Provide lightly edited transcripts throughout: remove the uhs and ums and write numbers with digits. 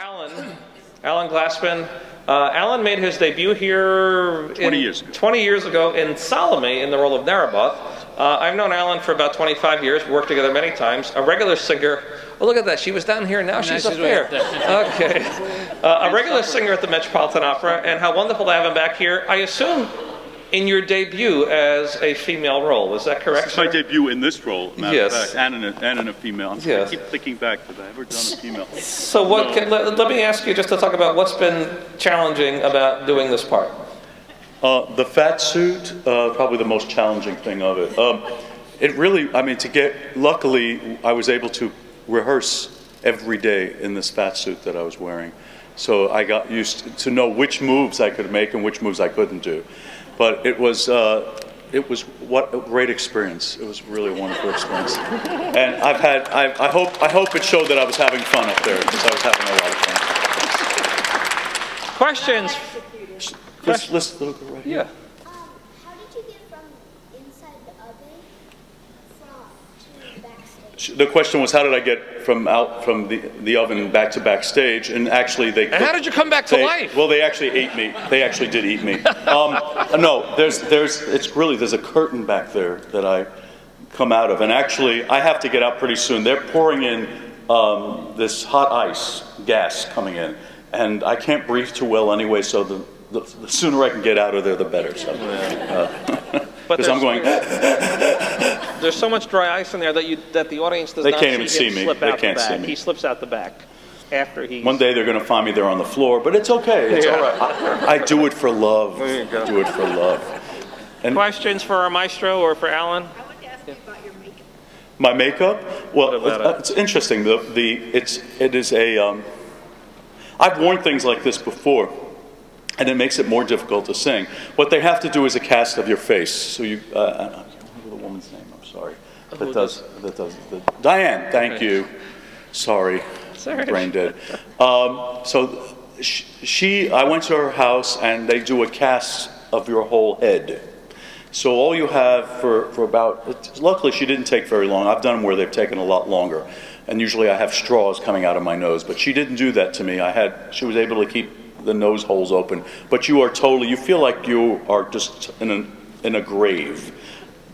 Alan Glassman. Alan made his debut here 20 years ago in Salome in the role of Naraboth. I've known Alan for about 25 years, worked together many times. A regular singer. Oh, look at that. She was down here, now she's up there. Okay. A regular singer at the Metropolitan Opera, and how wonderful to have him back here. I assume in your debut as a female role, is that correct? It's my debut in this role, matter of fact, and in a female. I keep thinking back to that. I've never done a female. So what? Let me ask you just to talk about what's been challenging about doing this part. The fat suit, probably the most challenging thing of it. It really, I mean, luckily, I was able to rehearse every day in this fat suit that I was wearing. So I got used to know which moves I could make and which moves I couldn't do. But it was what a great experience. It was really a wonderful experience. And I hope it showed that I was having fun up there, because I was having a lot of fun. Questions? Let's look right here. Yeah. How did you get from inside the oven to backstage? The question was, how did I get from the oven back to backstage? And actually, And how did you come back to life? Well, they actually ate me. They actually did eat me. No, there's a curtain back there that I come out of, and actually, I have to get out pretty soon. They're pouring in this hot ice gas coming in, and I can't breathe too well anyway. So the sooner I can get out of there, the better. So, because I'm going. There's so much dry ice in there that the audience does they not can't even see me. Slip they out can't the back. see me. He slips out the back after he. One day they're going to find me there on the floor, but it's okay. It's all right. I do it for love. There you go. Do it for love. And questions for our maestro or for Alan? I wanted to ask you about your makeup. My makeup? Well, it's interesting. It is a. I've worn things like this before, and it makes it more difficult to sing. What they have to do is a cast of your face. So you, I can't remember the woman's name. I'm sorry. Diane. Thank you. Sorry. Brain dead. So I went to her house, and they do a cast of your whole head. So all you have for about, luckily she didn't take very long. I've done them where they've taken a lot longer. And usually I have straws coming out of my nose, but she didn't do that to me. She was able to keep the nose holes open. But you feel like you are just in a grave,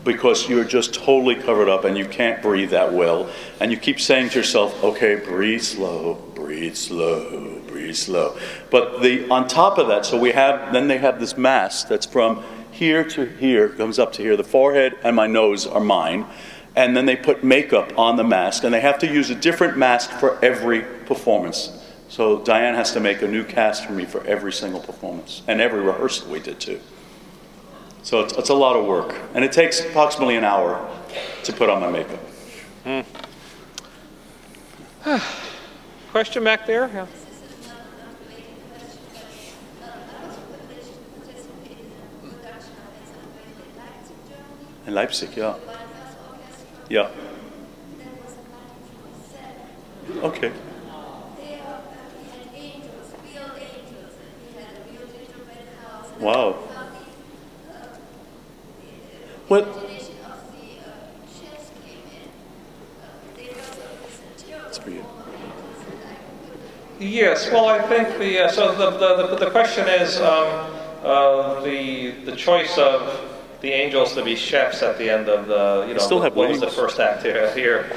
because you're just totally covered up and you can't breathe that well. And you keep saying to yourself, okay, breathe slow, breathe slow, breathe slow. But on top of that, then they have this mask that's from here to here, comes up to here. The forehead and my nose are mine. And then they put makeup on the mask, and they have to use a different mask for every performance. So Diane has to make a new cast for me for every single performance, and every rehearsal we did too. So it's a lot of work, and it takes approximately an hour to put on my makeup. Question back there? Yeah. In Leipzig, yeah. Yeah. Okay. Wow. What? It's for you. Yes. Well, I think the question is the choice of the angels to be chefs at the end of what was the first act here.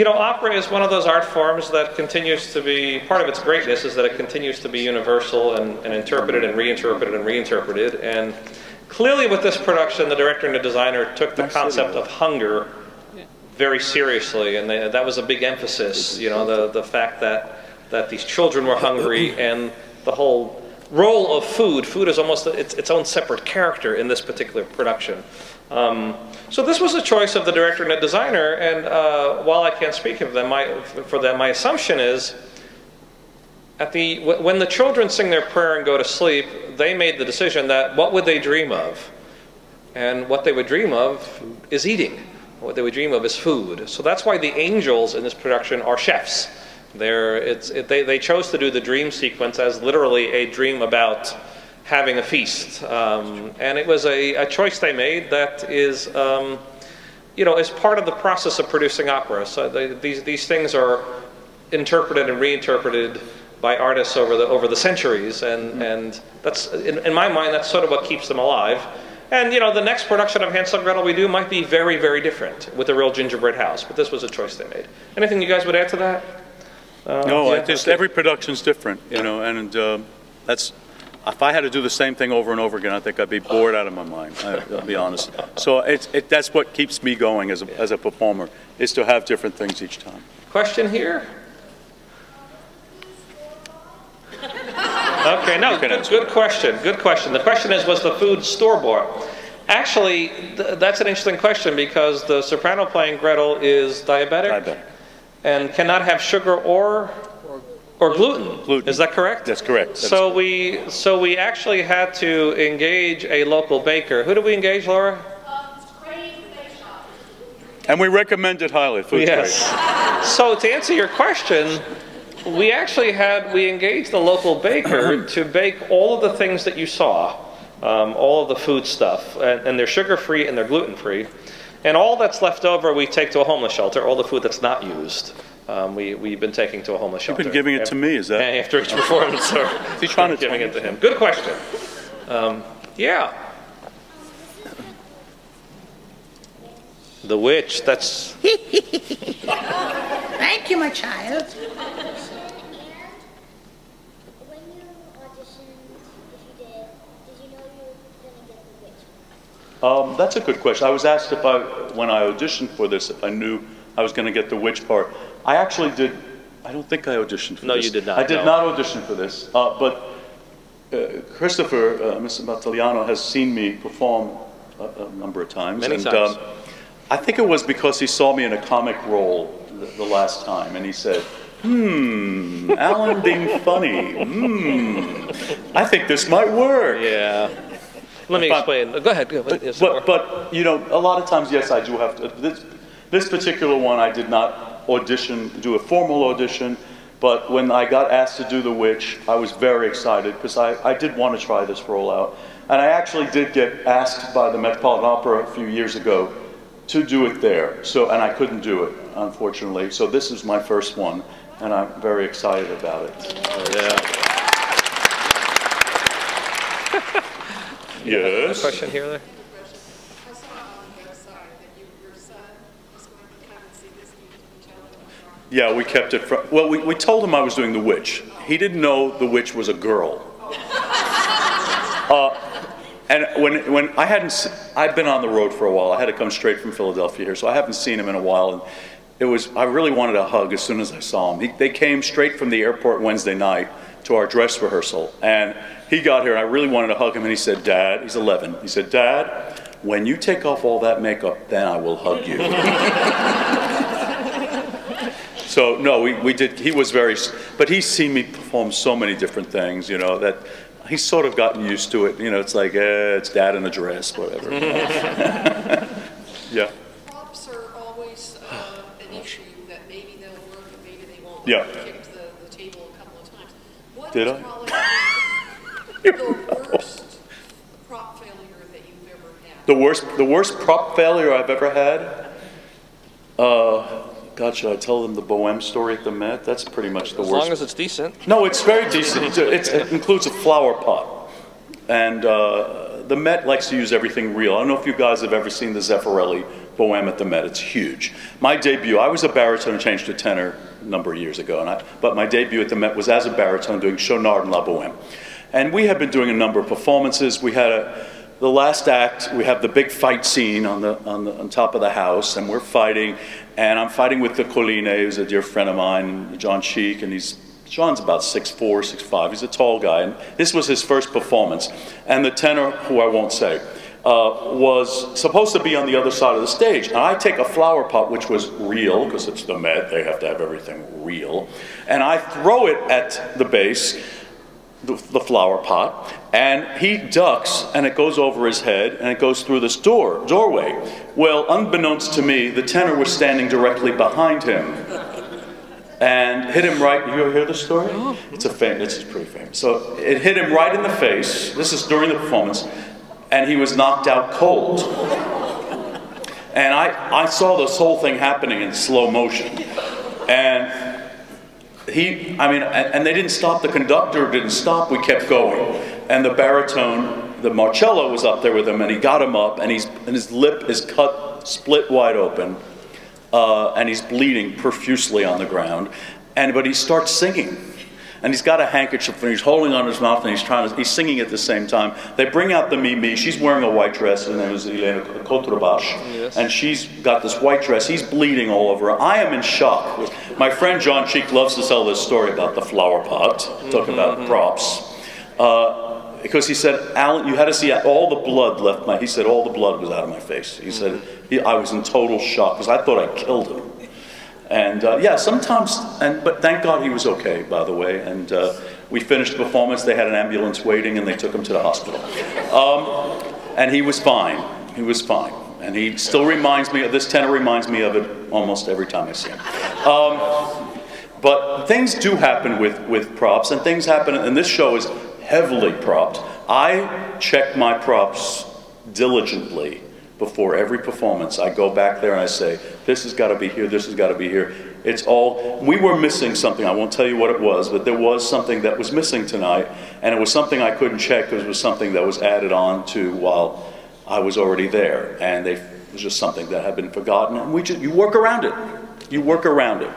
Opera is one of those art forms that continues to be, part of its greatness is that it continues to be universal and interpreted and reinterpreted and reinterpreted. And clearly with this production, the director and the designer took the concept of hunger very seriously, and that was a big emphasis, the fact that these children were hungry, and the whole role of food. Food is almost its own separate character in this particular production. So this was a choice of the director and the designer, and while I can't speak for them, my assumption is when the children sing their prayer and go to sleep, they made the decision that what would they dream of? And what they would dream of is eating. What they would dream of is food. So that's why the angels in this production are chefs. They chose to do the dream sequence as literally a dream about having a feast, and it was a choice they made that is, is part of the process of producing opera. So these things are interpreted and reinterpreted by artists over the centuries, and that's in my mind that's sort of what keeps them alive. And you know, the next production of Hansel and Gretel we do might be very, very different with a real gingerbread house, but this was a choice they made. Anything you guys would add to that? No, yeah, every production's different, you know, and that's. If I had to do the same thing over and over again, I think I'd be bored out of my mind, I'll be honest. So that's what keeps me going as a performer, is to have different things each time. Question here? Okay, no, good question, good question. The question is, was the food store-bought? Actually, that's an interesting question because the soprano playing Gretel is diabetic. And cannot have sugar or gluten. Is that correct? That's correct. So we actually had to engage a local baker. Who did we engage, Laura? And we recommend it highly. Food's great. So to answer your question, we engaged a local baker to bake all of the things that you saw, all of the food stuff, and they're sugar-free and they're gluten-free. And all that's left over we take to a homeless shelter, all the food that's not used. We've been taking to a homeless shelter. You've been giving it to me, is that? After each performance, so he's trying to giving it to him. Good question. Yeah. The witch, that's... Thank you, my child. When you auditioned, if you did you know you were going to get the witch? That's a good question. I was asked when I auditioned for this, if I knew I was going to get the witch part. I actually did. I don't think I auditioned for this. No, you did not. I did not audition for this. But Christopher, Mr. Mattaliano, has seen me perform a number of times. Many times. I think it was because he saw me in a comic role the last time, and he said, Alan being funny, I think this might work. Yeah. Let me explain. Go ahead. But, you know, a lot of times, yes, I do have to. This particular one, I did not do a formal audition, but when I got asked to do The Witch, I was very excited because I did want to try this role out. And I actually did get asked by the Metropolitan Opera a few years ago to do it there. And I couldn't do it, unfortunately. So this is my first one, and I'm very excited about it. Yes. Question here or there? I saw on the website that your son was going to come and see this new Yeah, we kept it from, well, we told him I was doing The Witch. He didn't know The Witch was a girl. And when I'd been on the road for a while. I had to come straight from Philadelphia here, so I haven't seen him in a while. And I really wanted a hug as soon as I saw him. They came straight from the airport Wednesday night to our dress rehearsal. And he got here, and I really wanted to hug him, and he said, Dad, he's 11. He said, Dad, when you take off all that makeup, then I will hug you. So, no, we did, he was very, but he's seen me perform so many different things, you know, that he's sort of gotten used to it. You know, it's like, it's Dad in a dress, whatever. Yeah. Props are always an issue that maybe they'll work and maybe they won't. Yeah. You kicked the table a couple of times. What Did is I? probably the worst prop failure that you've ever had? The worst prop failure I've ever had? God, should I tell them the Bohème story at the Met? That's pretty much the worst. As long as it's decent. No, it's very decent. It includes a flower pot. And the Met likes to use everything real. I don't know if you guys have ever seen the Zeffirelli Bohème at the Met. It's huge. My debut, I was a baritone and changed to tenor a number of years ago. But my debut at the Met was as a baritone doing Chaunard and La Bohème. And we had been doing a number of performances. We had the last act, we have the big fight scene on top of the house, and we're fighting. And I'm fighting with the Colline, who's a dear friend of mine, John Cheek, and John's about 6'4", 6'5". He's a tall guy, and this was his first performance. And the tenor, who I won't say, was supposed to be on the other side of the stage. And I take a flower pot, which was real, because it's the Met, they have to have everything real, and I throw it at the bass, the flower pot, and he ducks, and it goes over his head, and it goes through this doorway. Well, unbeknownst to me, the tenor was standing directly behind him, and hit him right. You ever hear the story? It's pretty famous. So it hit him right in the face. This is during the performance, and he was knocked out cold. And I saw this whole thing happening in slow motion, and I mean, and they didn't stop. The conductor didn't stop. We kept going. And the baritone, the Marcello, was up there with him, and he got him up, and his lip is cut, split wide open, and he's bleeding profusely on the ground. But he starts singing. And he's got a handkerchief, and he's holding on his mouth, and he's singing at the same time. They bring out the Mimi. She's wearing a white dress, and it was Elena Contrebash. Yes. And she's got this white dress. He's bleeding all over her. I am in shock. My friend John Cheek loves to tell this story about the flower pot, talking about props. Because he said, Alan, you had to see all the blood left he said all the blood was out of my face. He said, I was in total shock, because I thought I killed him. And yeah, sometimes, but thank God he was okay, by the way. And we finished the performance. They had an ambulance waiting, and they took him to the hospital. And he was fine. He was fine. And he still reminds me of this tenor. Reminds me of it almost every time I see him. But things do happen with props, and things happen. And this show is heavily propped. I check my props diligently. Before every performance, I go back there and I say, this has got to be here, this has got to be here. It's all, we were missing something. I won't tell you what it was, but there was something that was missing tonight, and it was something I couldn't check because it was something that was added on to while I was already there, and it was just something that had been forgotten, and you work around it. You work around it.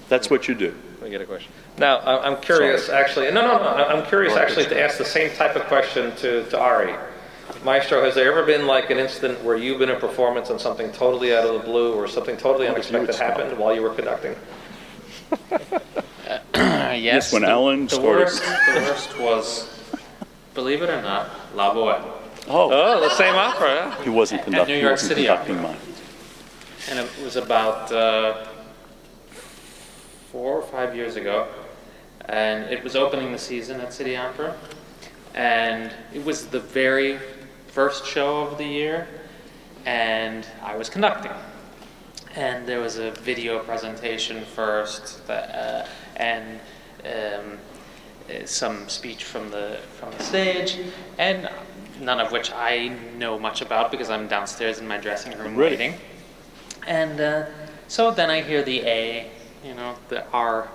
That's what you do. I get a question. Now, I'm curious, actually, I'm curious actually to ask the same type of question to Ari. Maestro, has there ever been like an incident where you've been in a performance and something totally out of the blue or something totally unexpected happened while you were conducting? Yes, when Alan started. The worst was, believe it or not, La Boheme. Oh, the same opera. He wasn't conducting. New York City conducting mine. And it was about 4 or 5 years ago, and it was opening the season at City Opera, and it was the very first show of the year, and I was conducting. And there was a video presentation first, and some speech from the stage, and none of which I know much about because I'm downstairs in my dressing room waiting. And so then I hear the A, you know, our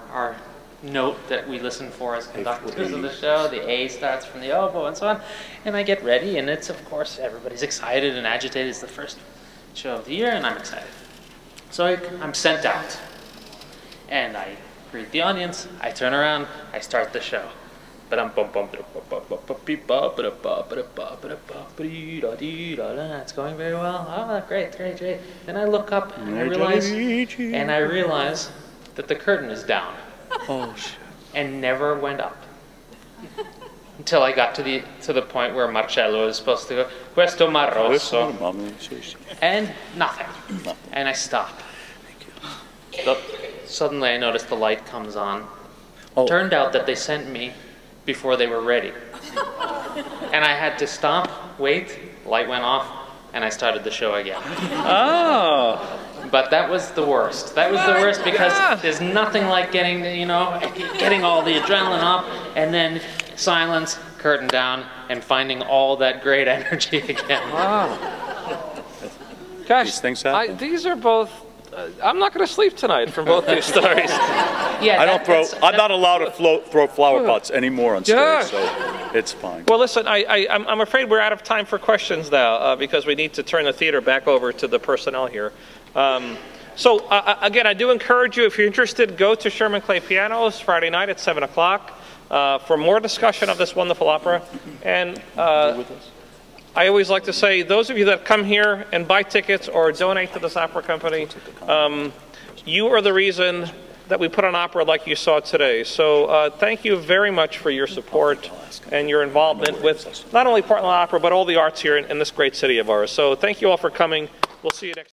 note that we listen for as conductors of the show. The A starts from the oboe and so on. And I get ready, and it's, of course, everybody's excited and agitated. It's the first show of the year, and I'm excited. So I'm sent out, and I greet the audience. I turn around. I start the show. It's going very well. Oh, great. Then I look up, and I realize that the curtain is down. Oh, shit. And never went up. Until I got to the point where Marcello is supposed to go, questo ma rosso. And nothing. And I stop. Suddenly I noticed the light comes on. Turned out that they sent me before they were ready. And I had to stop, wait, light went off, and I started the show again. Oh. But that was the worst. That was the worst because there's nothing like getting all the adrenaline up, and then silence, curtain down, and finding all that great energy again. Wow. Gosh, these things happen. These are both. I'm not going to sleep tonight from both these stories. Yeah, I'm not allowed to throw flower pots anymore on stage, so it's fine. Well, listen, I'm afraid we're out of time for questions now because we need to turn the theater back over to the personnel here. So again, I do encourage you, if you're interested, go to Sherman Clay Pianos Friday night at 7 o'clock for more discussion of this wonderful opera. And I always like to say, those of you that come here and buy tickets or donate to this opera company, you are the reason that we put on opera like you saw today. So thank you very much for your support and your involvement with not only Portland Opera, but all the arts here in this great city of ours. So thank you all for coming. We'll see you next